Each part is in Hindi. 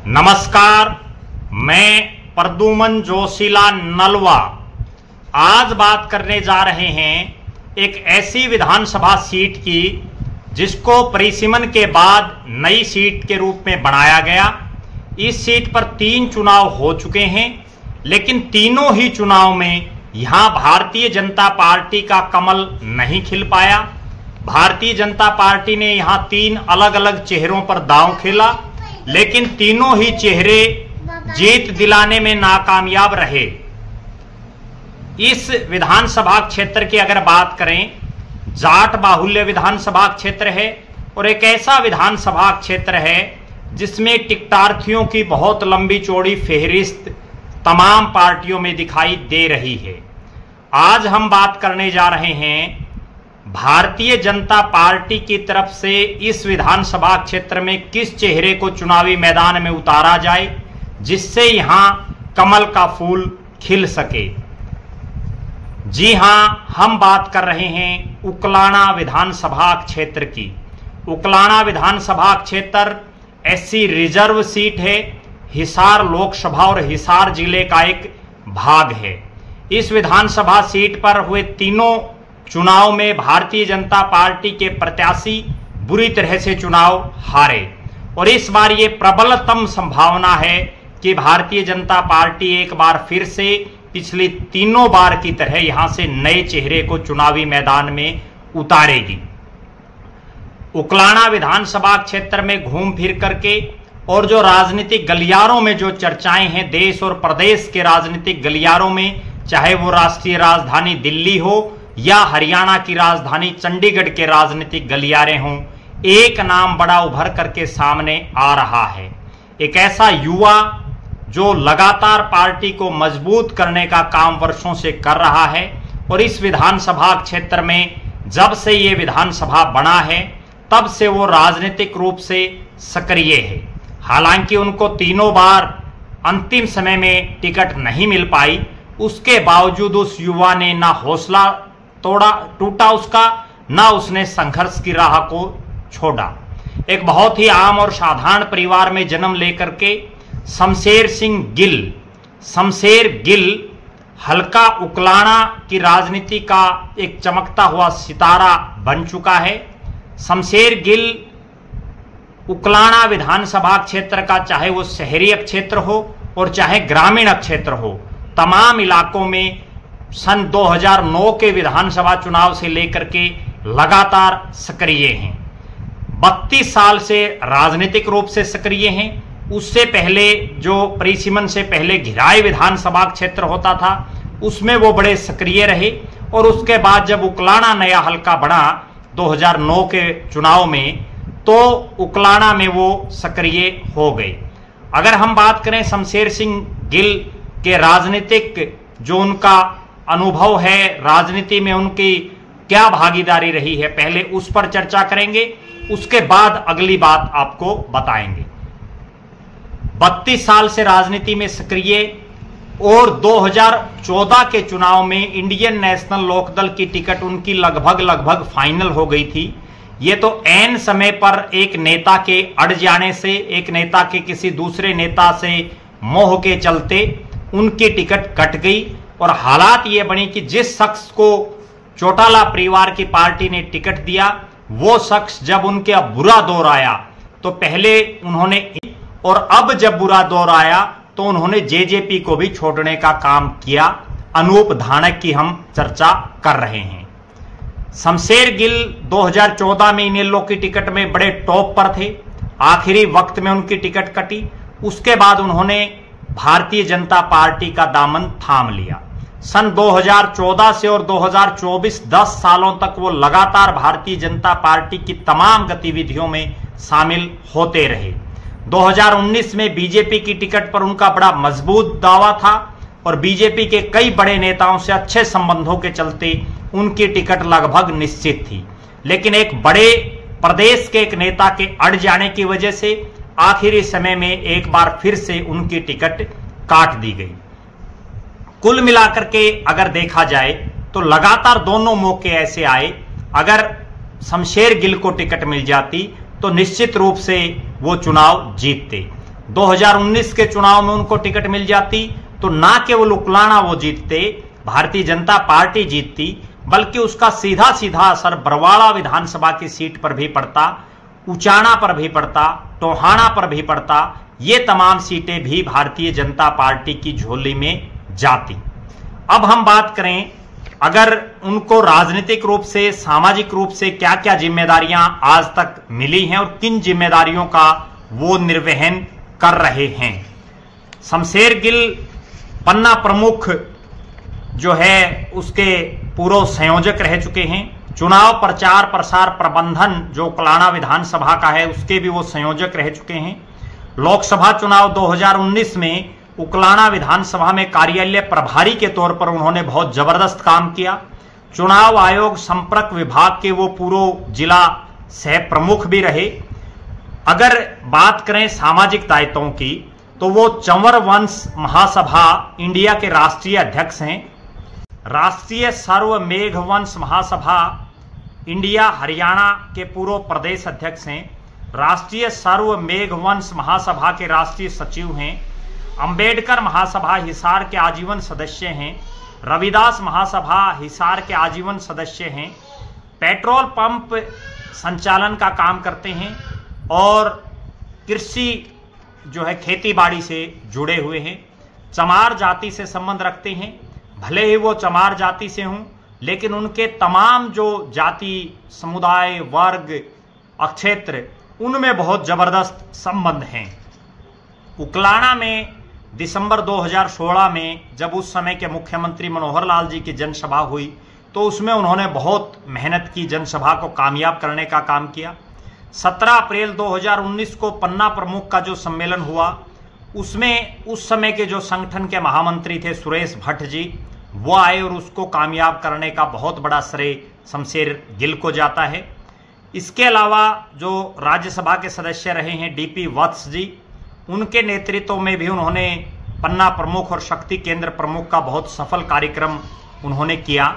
नमस्कार, मैं प्रद्युमन जोशीला नलवा आज बात करने जा रहे हैं एक ऐसी विधानसभा सीट की जिसको परिसीमन के बाद नई सीट के रूप में बनाया गया। इस सीट पर 3 चुनाव हो चुके हैं, लेकिन तीनों ही चुनाव में यहां भारतीय जनता पार्टी का कमल नहीं खिल पाया। भारतीय जनता पार्टी ने यहां 3 अलग अलग चेहरों पर दांव खेला, लेकिन तीनों ही चेहरे जीत दिलाने में नाकामयाब रहे। इस विधानसभा क्षेत्र की अगर बात करें, जाट बाहुल्य विधानसभा क्षेत्र है और एक ऐसा विधानसभा क्षेत्र है जिसमें टिकटार्थियों की बहुत लंबी चौड़ी फेहरिस्त तमाम पार्टियों में दिखाई दे रही है। आज हम बात करने जा रहे हैं भारतीय जनता पार्टी की तरफ से इस विधानसभा क्षेत्र में किस चेहरे को चुनावी मैदान में उतारा जाए जिससे यहां कमल का फूल खिल सके। जी हां, हम बात कर रहे हैं उकलाना विधानसभा क्षेत्र की। उकलाना विधानसभा क्षेत्र एससी रिजर्व सीट है, हिसार लोकसभा और हिसार जिले का एक भाग है। इस विधानसभा सीट पर हुए तीनों चुनाव में भारतीय जनता पार्टी के प्रत्याशी बुरी तरह से चुनाव हारे और इस बार ये प्रबलतम संभावना है कि भारतीय जनता पार्टी एक बार फिर से पिछली तीनों बार की तरह यहां से नए चेहरे को चुनावी मैदान में उतारेगी। उकलाना विधानसभा क्षेत्र में घूम फिर करके और जो राजनीतिक गलियारों में जो चर्चाएं हैं देश और प्रदेश के राजनीतिक गलियारों में, चाहे वो राष्ट्रीय राजधानी दिल्ली हो या हरियाणा की राजधानी चंडीगढ़ के राजनीतिक गलियारे हों, एक नाम बड़ा उभर करके सामने आ रहा है। एक ऐसा युवा जो लगातार पार्टी को मजबूत करने का काम वर्षों से कर रहा है और इस विधानसभा क्षेत्र में जब से ये विधानसभा बना है तब से वो राजनीतिक रूप से सक्रिय है। हालांकि उनको तीनों बार अंतिम समय में टिकट नहीं मिल पाई, उसके बावजूद उस युवा ने ना हौसला टूटा उसका, ना उसने संघर्ष की राह को छोड़ा। एक बहुत ही आम और साधारण परिवार में जन्म लेकर के शमशेर गिल हल्का उकलाना की राजनीति का एक चमकता हुआ सितारा बन चुका है। शमशेर गिल उकलाना विधानसभा क्षेत्र का, चाहे वो शहरी क्षेत्र हो और चाहे ग्रामीण क्षेत्र हो, तमाम इलाकों में सन 2009 के विधानसभा चुनाव से लेकर के लगातार सक्रिय हैं। 32 साल से राजनीतिक रूप से सक्रिय हैं। उससे पहले जो परिसीमन से पहले घिराई विधानसभा क्षेत्र होता था उसमें वो बड़े सक्रिय रहे और उसके बाद जब उकलाना नया हल्का बना 2009 के चुनाव में, तो उकलाना में वो सक्रिय हो गए। अगर हम बात करें शमशेर सिंह गिल के राजनीतिक जो उनका अनुभव है, राजनीति में उनकी क्या भागीदारी रही है, पहले उस पर चर्चा करेंगे, उसके बाद अगली बात आपको बताएंगे। 32 साल से राजनीति में सक्रिय और 2014 के चुनाव में इंडियन नेशनल लोकदल की टिकट उनकी लगभग फाइनल हो गई थी। ये तो ऐन समय पर एक नेता के अड़ जाने से, एक नेता के किसी दूसरे नेता से मोह के चलते उनकी टिकट कट गई और हालात ये बनी कि जिस शख्स को चौटाला परिवार की पार्टी ने टिकट दिया, वो शख्स जब उनके अब बुरा दौर आया तो पहले उन्होंने, और अब जब बुरा दौर आया तो उन्होंने जेजेपी को भी छोड़ने का काम किया। अनूप धानक की हम चर्चा कर रहे हैं। शमशेर गिल 2014 में इनेलो की टिकट में बड़े टॉप पर थे, आखिरी वक्त में उनकी टिकट कटी। उसके बाद उन्होंने भारतीय जनता पार्टी का दामन थाम लिया। सन 2014 से और 2024 10 सालों तक वो लगातार भारतीय जनता पार्टी की तमाम गतिविधियों में शामिल होते रहे। 2019 में बीजेपी की टिकट पर उनका बड़ा मजबूत दावा था और बीजेपी के कई बड़े नेताओं से अच्छे संबंधों के चलते उनकी टिकट लगभग निश्चित थी, लेकिन एक बड़े प्रदेश के एक नेता के अड़ जाने की वजह से आखिरी समय में एक बार फिर से उनकी टिकट काट दी गई। कुल मिलाकर के अगर देखा जाए तो लगातार दोनों मौके ऐसे आए, अगर शमशेर गिल को टिकट मिल जाती तो निश्चित रूप से वो चुनाव जीतते। 2019 के चुनाव में उनको टिकट मिल जाती तो ना केवल उकलाना वो जीतते, भारतीय जनता पार्टी जीतती, बल्कि उसका सीधा सीधा असर बरवाड़ा विधानसभा की सीट पर भी पड़ता, उचाना पर भी पड़ता, टोहाना पर भी पड़ता। ये तमाम सीटें भी भारतीय जनता पार्टी की झोली में जाती। अब हम बात करें, अगर उनको राजनीतिक रूप से, सामाजिक रूप से क्या क्या जिम्मेदारियां आज तक मिली हैं और किन जिम्मेदारियों का वो निर्वहन कर रहे हैं। शमशेर गिल पन्ना प्रमुख जो है उसके पूर्व संयोजक रह चुके हैं। चुनाव प्रचार प्रसार प्रबंधन जो उकलाना विधानसभा का है उसके भी वो संयोजक रह चुके हैं। लोकसभा चुनाव 2019 में उकलाना विधानसभा में कार्यालय प्रभारी के तौर पर उन्होंने बहुत जबरदस्त काम किया। चुनाव आयोग संपर्क विभाग के वो पूर्व जिला सह प्रमुख भी रहे। अगर बात करें सामाजिक दायित्वों की तो वो चंवर वंश महासभा इंडिया के राष्ट्रीय अध्यक्ष हैं। राष्ट्रीय सर्व मेघ वंश महासभा इंडिया हरियाणा के पूर्व प्रदेश अध्यक्ष हैं। राष्ट्रीय सर्व मेघ वंश महासभा के राष्ट्रीय सचिव हैं। अंबेडकर महासभा हिसार के आजीवन सदस्य हैं। रविदास महासभा हिसार के आजीवन सदस्य हैं। पेट्रोल पंप संचालन का काम करते हैं और कृषि जो है खेती बाड़ी से जुड़े हुए हैं। चमार जाति से संबंध रखते हैं। भले ही वो चमार जाति से हों, लेकिन उनके तमाम जो जाति समुदाय वर्ग अक्षेत्र उनमें बहुत जबरदस्त संबंध हैं। उकलाना में दिसंबर 2016 में जब उस समय के मुख्यमंत्री मनोहर लाल जी की जनसभा हुई तो उसमें उन्होंने बहुत मेहनत की, जनसभा को कामयाब करने का काम किया। 17 अप्रैल 2019 को पन्ना प्रमुख का जो सम्मेलन हुआ उसमें उस समय के जो संगठन के महामंत्री थे सुरेश भट्ट जी, वो आए और उसको कामयाब करने का बहुत बड़ा श्रेय शमशेर गिल को जाता है। इसके अलावा जो राज्यसभा के सदस्य रहे हैं डीपी वत्स जी, उनके नेतृत्व में भी उन्होंने पन्ना प्रमुख और शक्ति केंद्र प्रमुख का बहुत सफल कार्यक्रम उन्होंने किया।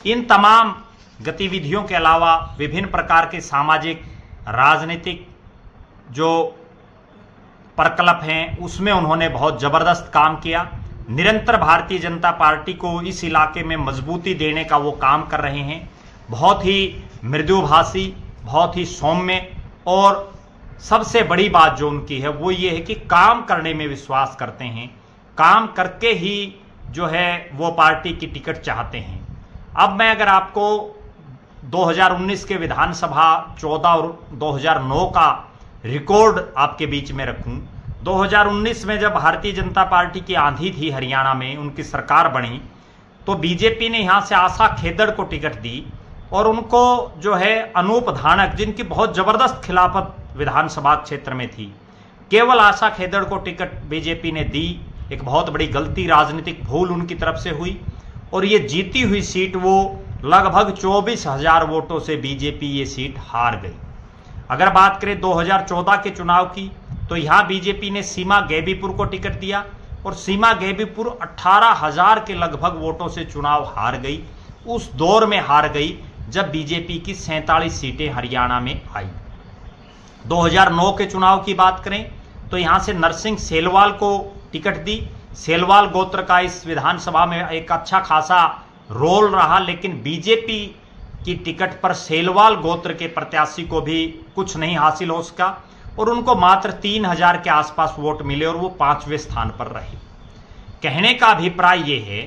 इन तमाम गतिविधियों के अलावा विभिन्न प्रकार के सामाजिक राजनीतिक जो प्रकल्प हैं उसमें उन्होंने बहुत जबरदस्त काम किया। निरंतर भारतीय जनता पार्टी को इस इलाके में मजबूती देने का वो काम कर रहे हैं। बहुत ही मृदुभाषी, बहुत ही सौम्य, और सबसे बड़ी बात जो उनकी है वो ये है कि काम करने में विश्वास करते हैं। काम करके ही जो है वो पार्टी की टिकट चाहते हैं। अब मैं अगर आपको 2019 के विधानसभा 14 और 2009 का रिकॉर्ड आपके बीच में रखूं, 2019 में जब भारतीय जनता पार्टी की आंधी थी हरियाणा में, उनकी सरकार बनी, तो बीजेपी ने यहां से आशा खेदड़ को टिकट दी और उनको जो है अनूप धानक, जिनकी बहुत जबरदस्त खिलाफत विधानसभा क्षेत्र में थी, केवल आशा खेदड़ को टिकट बीजेपी ने दी। एक बहुत बड़ी गलती, राजनीतिक भूल उनकी तरफ से हुई और ये जीती हुई सीट वो लगभग 24,000 वोटों से बीजेपी ये सीट हार गई। अगर बात करें 2014 के चुनाव की तो यहां बीजेपी ने सीमा गैबीपुर को टिकट दिया और सीमा गैबीपुर 18,000 के लगभग वोटों से चुनाव हार गई। उस दौर में हार गई जब बीजेपी की 47 सीटें हरियाणा में आई। 2009 के चुनाव की बात करें तो यहां से नरसिंह सेलवाल को टिकट दी। सेलवाल गोत्र का इस विधानसभा में एक अच्छा खासा रोल रहा, लेकिन बीजेपी की टिकट पर सेलवाल गोत्र के प्रत्याशी को भी कुछ नहीं हासिल हो सका और उनको मात्र 3,000 के आसपास वोट मिले और वो 5वें स्थान पर रहे। कहने का अभिप्राय ये है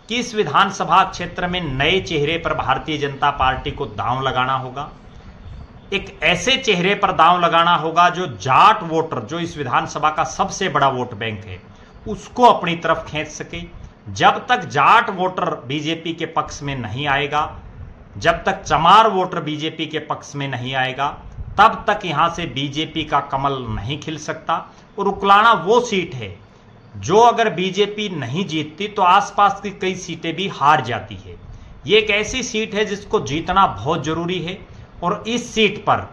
कि इस विधानसभा क्षेत्र में नए चेहरे पर भारतीय जनता पार्टी को दांव लगाना होगा। एक ऐसे चेहरे पर दांव लगाना होगा जो जाट वोटर, जो इस विधानसभा का सबसे बड़ा वोट बैंक है, उसको अपनी तरफ खींच सके। जब तक जाट वोटर बीजेपी के पक्ष में नहीं आएगा, जब तक चमार वोटर बीजेपी के पक्ष में नहीं आएगा, तब तक यहां से बीजेपी का कमल नहीं खिल सकता। और उकलाना वो सीट है जो अगर बीजेपी नहीं जीतती तो आसपास की कई सीटें भी हार जाती है। ये एक ऐसी सीट है जिसको जीतना बहुत जरूरी है और इस सीट पर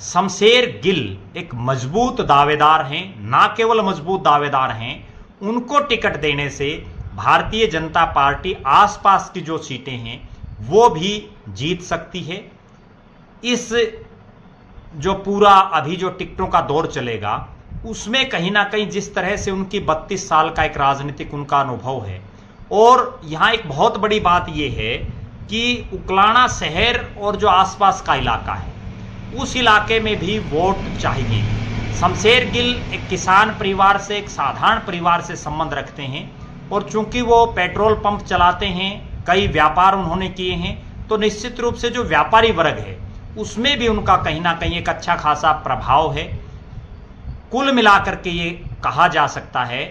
शमशेर गिल एक मजबूत दावेदार हैं। ना केवल मजबूत दावेदार हैं, उनको टिकट देने से भारतीय जनता पार्टी आसपास की जो सीटें हैं वो भी जीत सकती है। इस जो पूरा अभी जो टिकटों का दौर चलेगा उसमें कहीं ना कहीं जिस तरह से उनकी 32 साल का एक राजनीतिक उनका अनुभव है, और यहाँ एक बहुत बड़ी बात यह है कि उकलाना शहर और जो आसपास का इलाका है उस इलाके में भी वोट चाहिए। शमशेर गिल एक किसान परिवार से, एक साधारण परिवार से संबंध रखते हैं, और चूंकि वो पेट्रोल पंप चलाते हैं, कई व्यापार उन्होंने किए हैं, तो निश्चित रूप से जो व्यापारी वर्ग है उसमें भी उनका कहीं ना कहीं एक अच्छा खासा प्रभाव है। कुल मिलाकर के ये कहा जा सकता है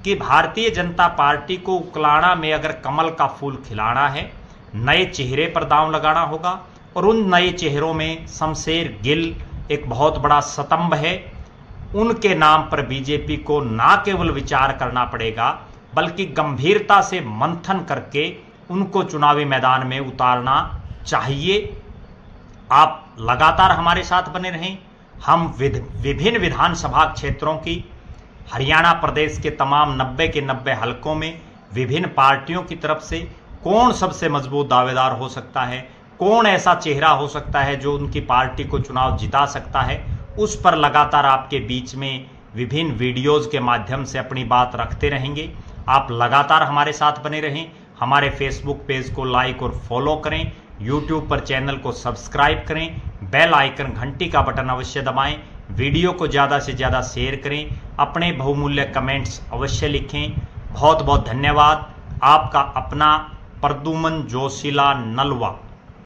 कि भारतीय जनता पार्टी को उकलाना में अगर कमल का फूल खिलाना है, नए चेहरे पर दांव लगाना होगा, और उन नए चेहरों में शमशेर गिल एक बहुत बड़ा स्तंभ है। उनके नाम पर बीजेपी को ना केवल विचार करना पड़ेगा बल्कि गंभीरता से मंथन करके उनको चुनावी मैदान में उतारना चाहिए। आप लगातार हमारे साथ बने रहें। हम विभिन्न विधानसभा क्षेत्रों की, हरियाणा प्रदेश के तमाम 90 के 90 हलकों में विभिन्न पार्टियों की तरफ से कौन सबसे मजबूत दावेदार हो सकता है, कौन ऐसा चेहरा हो सकता है जो उनकी पार्टी को चुनाव जिता सकता है, उस पर लगातार आपके बीच में विभिन्न वीडियोज के माध्यम से अपनी बात रखते रहेंगे। आप लगातार हमारे साथ बने रहें। हमारे फेसबुक पेज को लाइक और फॉलो करें, यूट्यूब पर चैनल को सब्सक्राइब करें, बेल आइकन घंटी का बटन अवश्य दबाएं, वीडियो को ज़्यादा से ज़्यादा शेयर करें, अपने बहुमूल्य कमेंट्स अवश्य लिखें। बहुत बहुत धन्यवाद। आपका अपना प्रद्युमन जोशीला नलवा।